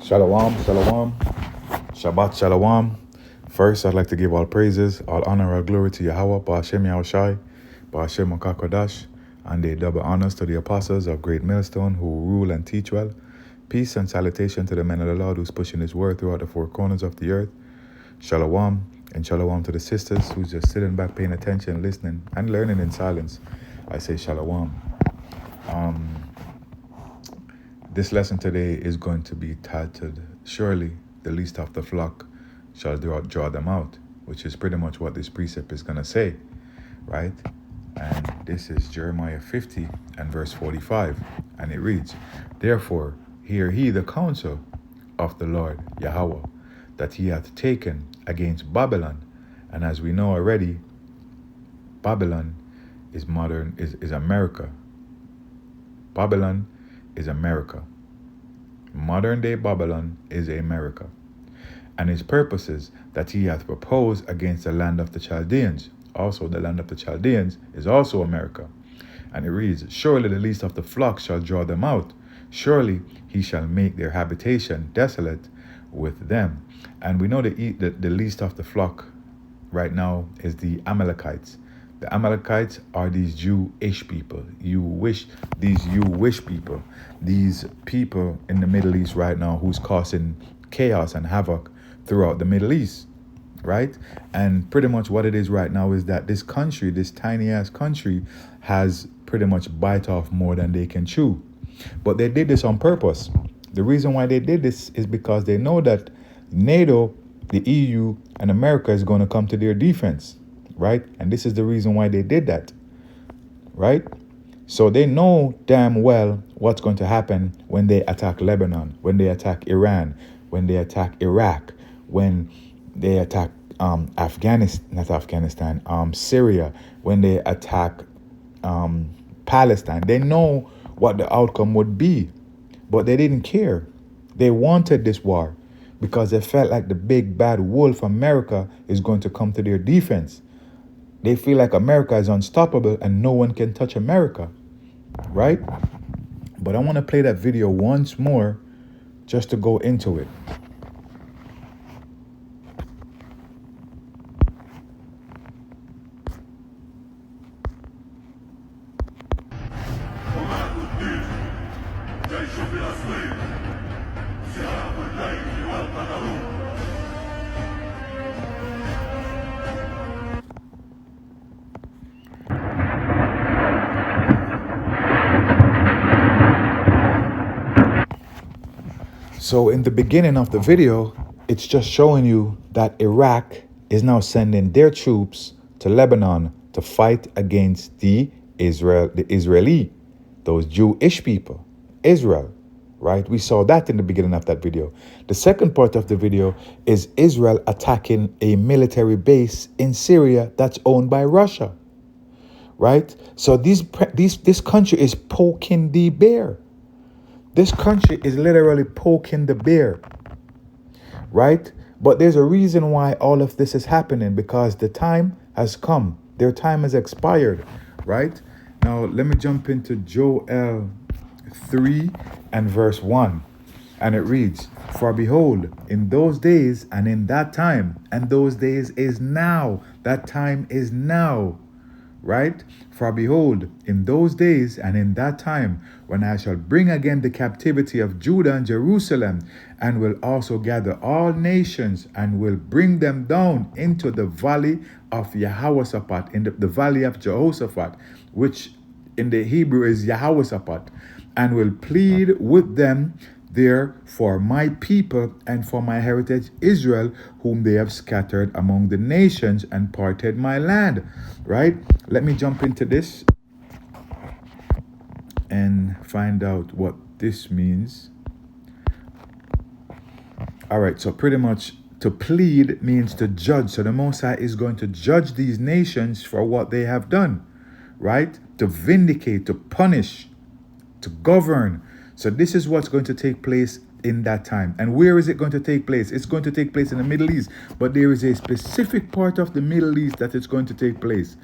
Shalom, shalom, Shabbat shalom. First, I'd like to give all praises, all honor, all glory to Yahweh, Ba'ashem Yahushai, Ba'ashem Makakodash, and a double honors to the apostles of Great Millstone who rule and teach well. Peace and salutation to the men of the Lord who's pushing his word throughout the four corners of the earth. Shalom, and shalom to the sisters who's just sitting back, paying attention, listening, and learning in silence. I say shalom. This lesson today is going to be titled, Surely the least of the flock shall draw them out, which is pretty much what this precept is going to say, right? And this is Jeremiah 50 and verse 45, and it reads, Therefore hear ye the counsel of the Lord Yahweh, that he hath taken against Babylon. And as we know already, Babylon is America. Babylon is America. Modern day Babylon is America. And his purposes that he hath proposed against the land of the Chaldeans. Also the land of the Chaldeans is also America. And it reads, Surely the least of the flock shall draw them out. Surely he shall make their habitation desolate with them. And we know the least of the flock right now is the Amalekites. The Amalekites are these Jewish people. These people in the Middle East right now who's causing chaos and havoc throughout the Middle East, right? And pretty much what it is right now is that this country, this tiny ass country, has pretty much bite off more than they can chew. But they did this on purpose. The reason why they did this is because they know that NATO, the EU, and America is going to come to their defense. Right? And this is the reason why they did that. Right? So they know damn well what's going to happen when they attack Lebanon, when they attack Iran, when they attack Iraq, when they attack Syria, when they attack Palestine. They know what the outcome would be, but they didn't care. They wanted this war because they felt like the big bad wolf America is going to come to their defense. They feel like America is unstoppable and no one can touch America, right? But I want to play that video once more just to go into it. So in the beginning of the video, it's just showing you that Iraq is now sending their troops to Lebanon to fight against the Israeli, those Jewish people, Israel, right? We saw that in the beginning of that video. The second part of the video is Israel attacking a military base in Syria that's owned by Russia, right? So this country is poking the bear. This country is literally poking the bear, right? But there's a reason why all of this is happening, because the time has come. Their time has expired, right? Now, let me jump into Joel 3 and verse 1. And it reads, For behold, in those days and in that time, and those days is now, that time is now, right? For behold, in those days and in that time, when I shall bring again the captivity of Judah and Jerusalem, and will also gather all nations, and will bring them down into the valley of Jehoshaphat, in the valley of Jehoshaphat, which in the Hebrew is Jehoshaphat, and will plead with them there for my people and for my heritage Israel, whom they have scattered among the nations and parted my land. Right? Let me jump into this. and find out what this means. All right, so pretty much to plead means to judge. So the Most High is going to judge these nations for what they have done, right? To vindicate, to punish, to govern. So this is what's going to take place in that time. And where is it going to take place? It's going to take place in the Middle East. But there is a specific part of the Middle East that it's going to take place.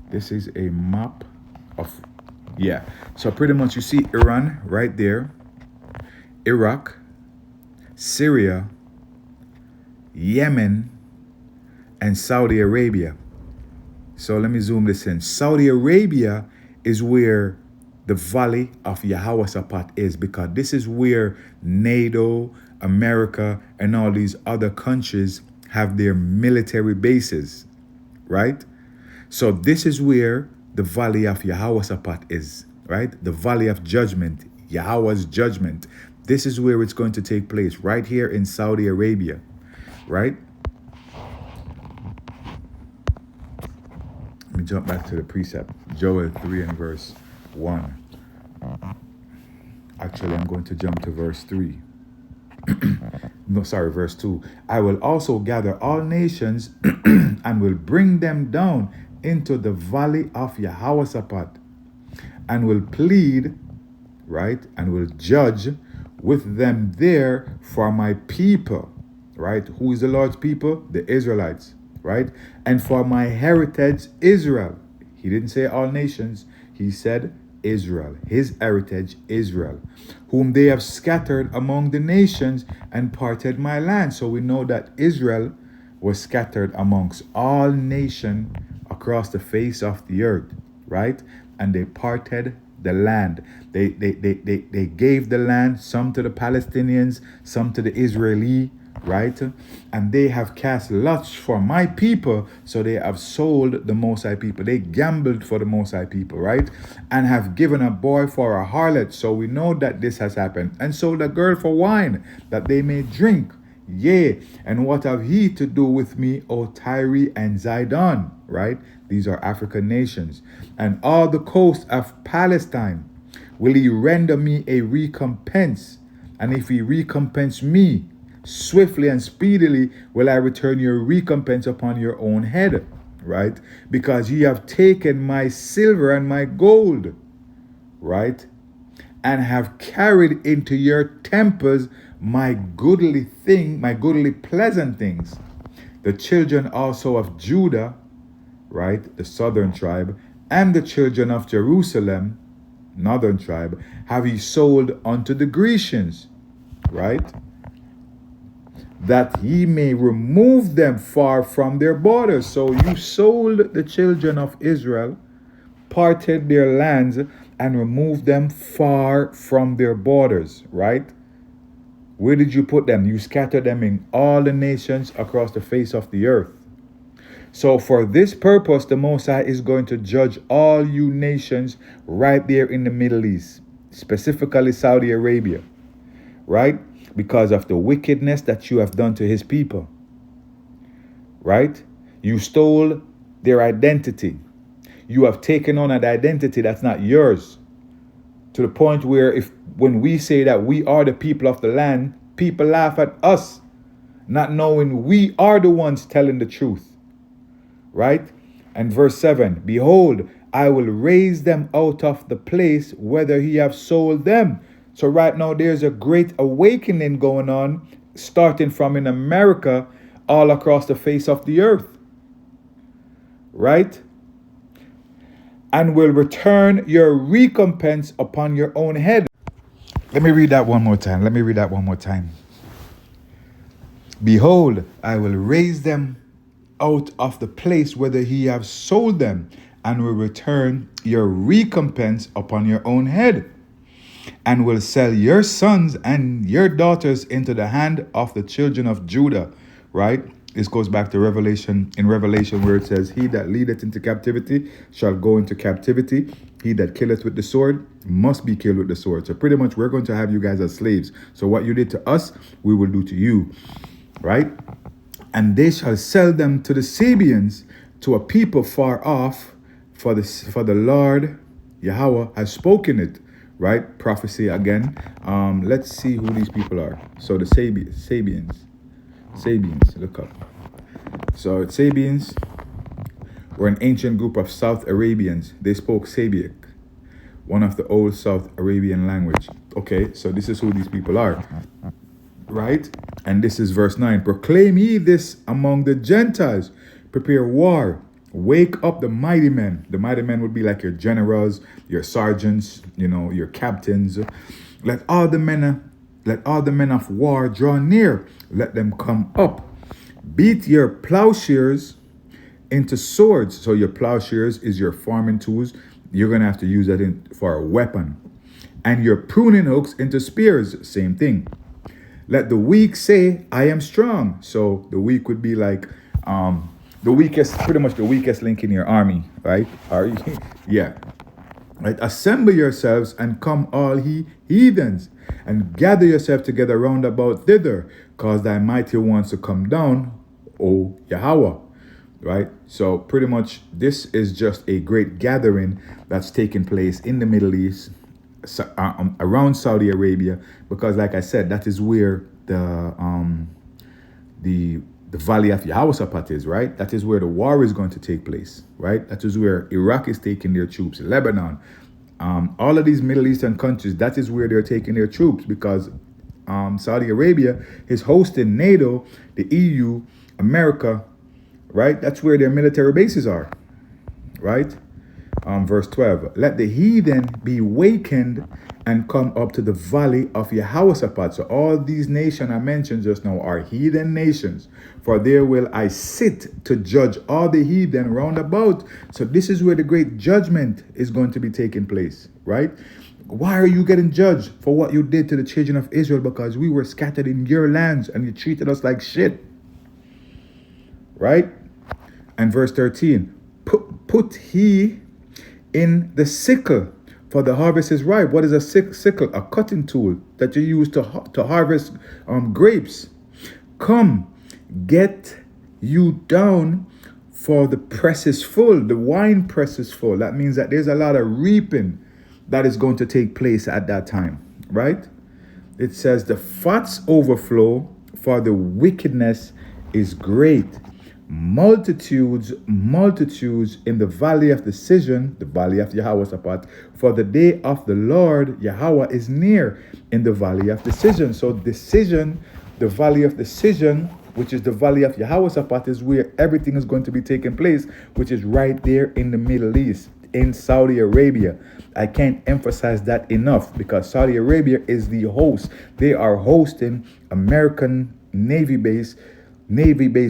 This is a map of, yeah. So pretty much you see Iran right there, Iraq, Syria, Yemen, and Saudi Arabia. So let me zoom this in. Saudi Arabia is where the Valley of Yehoshaphat is, because this is where NATO, America, and all these other countries have their military bases, right? So this is where the Valley of Yehoshaphat is, right? The Valley of Judgment, Yahweh's judgment. This is where it's going to take place, right here in Saudi Arabia, right? Let me jump back to the precept. Joel 3 and verse 1. Actually, I'm going to jump to verse 3. No, sorry, verse 2. I will also gather all nations and will bring them down into the valley of Yehoshaphat and will plead, right, and will judge with them there for my people, right? Who is the Lord's people? The Israelites, right? And for my heritage, Israel. He didn't say all nations. He said Israel, his heritage, Israel, whom they have scattered among the nations and parted my land. So we know that Israel was scattered amongst all nations across the face of the earth, right? And they parted the land. They gave the land, some to the Palestinians, some to the Israeli, right? And they have cast lots for my people, so they have sold the Most High people. They gambled for the Most High people, right? And have given a boy for a harlot. So we know that this has happened. And sold a girl for wine, that they may drink. Yea, and what have he to do with me, O Tyre and Zidon, right? These are African nations. And all the coast of Palestine will he render me a recompense. And if he recompense me, swiftly and speedily will I return your recompense upon your own head, right? Because ye have taken my silver and my gold, right? And have carried into your temples my goodly thing, my goodly pleasant things. The children also of Judah, right, the southern tribe, and the children of Jerusalem, northern tribe, have he sold unto the Grecians, right? That ye may remove them far from their borders. So you sold the children of Israel, parted their lands, and removed them far from their borders, right? Where did you put them? You scattered them in all the nations across the face of the earth. So for this purpose, the Most High is going to judge all you nations right there in the Middle East, specifically Saudi Arabia, right? Because of the wickedness that you have done to his people, right? You stole their identity. You have taken on an identity that's not yours, to the point where when we say that we are the people of the land, people laugh at us, not knowing we are the ones telling the truth, right? And verse 7, behold, I will raise them out of the place whither he have sold them. So right now there's a great awakening going on, starting from in America all across the face of the earth, right? And will return your recompense upon your own head. Let me read that one more time. Behold, I will raise them out of the place whither he have sold them, and will return your recompense upon your own head, and will sell your sons and your daughters into the hand of the children of Judah, right? This goes back to Revelation, where it says, he that leadeth into captivity shall go into captivity. He that killeth with the sword must be killed with the sword. So pretty much we're going to have you guys as slaves. So what you did to us, we will do to you, right? And they shall sell them to the Sabians, to a people far off, for the Lord Yahweh has spoken it. Right? Prophecy again. Let's see who these people are. So the Sabians. Sabians, look up. So Sabians were an ancient group of South Arabians. They spoke Sabiac, one of the old South Arabian language. Okay, so this is who these people are. Right? And this is verse 9. Proclaim ye this among the Gentiles. Prepare war. Wake up the mighty men. The mighty men would be like your generals, your sergeants, your captains. Let all the men of war draw near. Let them come up. Beat your plowshares into swords. So your plowshares is your farming tools. You're going to have to use that for a weapon. And your pruning hooks into spears. Same thing. Let the weak say, I am strong. So the weak would be like pretty much the weakest link in your army, right? Yeah. Right? Assemble yourselves and come all ye heathens, and gather yourselves together round about thither, cause thy mighty ones to come down, O Yahweh. Right? So pretty much this is just a great gathering that's taking place in the Middle East, around Saudi Arabia, because like I said, that is where the valley of Yehoshaphat is, right? That is where the war is going to take place, right? That is where Iraq is taking their troops, Lebanon, all of these Middle Eastern countries, that is where they're taking their troops, because Saudi Arabia is hosting NATO, the EU, America, right? That's where their military bases are, right? Verse 12, let the heathen be wakened and come up to the valley of Yehoshaphat. So all these nations I mentioned just now are heathen nations. For there will I sit to judge all the heathen round about. So this is where the great judgment is going to be taking place, right? Why are you getting judged? For what you did to the children of Israel, because we were scattered in your lands and you treated us like shit, right? And verse 13, put he in the sickle, for the harvest is ripe. What is a sickle? A cutting tool that you use to harvest grapes. Come, get you down, for the press is full. The wine press is full. That means that there's a lot of reaping that is going to take place at that time, right? It says the fats overflow, for the wickedness is great. Multitudes in the valley of decision, the valley of Yehoshaphat, for the day of the Lord Yahweh is near in the valley of decision. So decision, the valley of decision, which is the valley of Yehoshaphat, is where everything is going to be taking place, which is right there in the Middle East, in Saudi Arabia. I can't emphasize that enough, because Saudi Arabia is the host. They are hosting American Navy base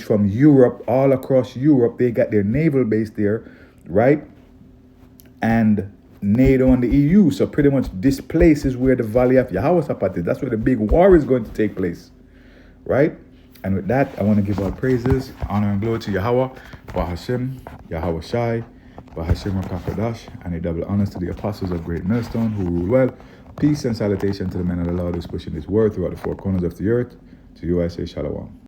from Europe, all across Europe. They got their naval base there, right? And NATO and the EU. So pretty much this place is where the valley of Yehoshaphat is. That's where the big war is going to take place, right? And with that, I want to give all praises, honor, and glory to Yahweh, Bahashem, Yahweh Shai, Bahashem Rakakadash, and a double honors to the apostles of Great Millstone who rule well. Peace and salutation to the men of the Lord who's pushing his word throughout the four corners of the earth. To you I say Shalom.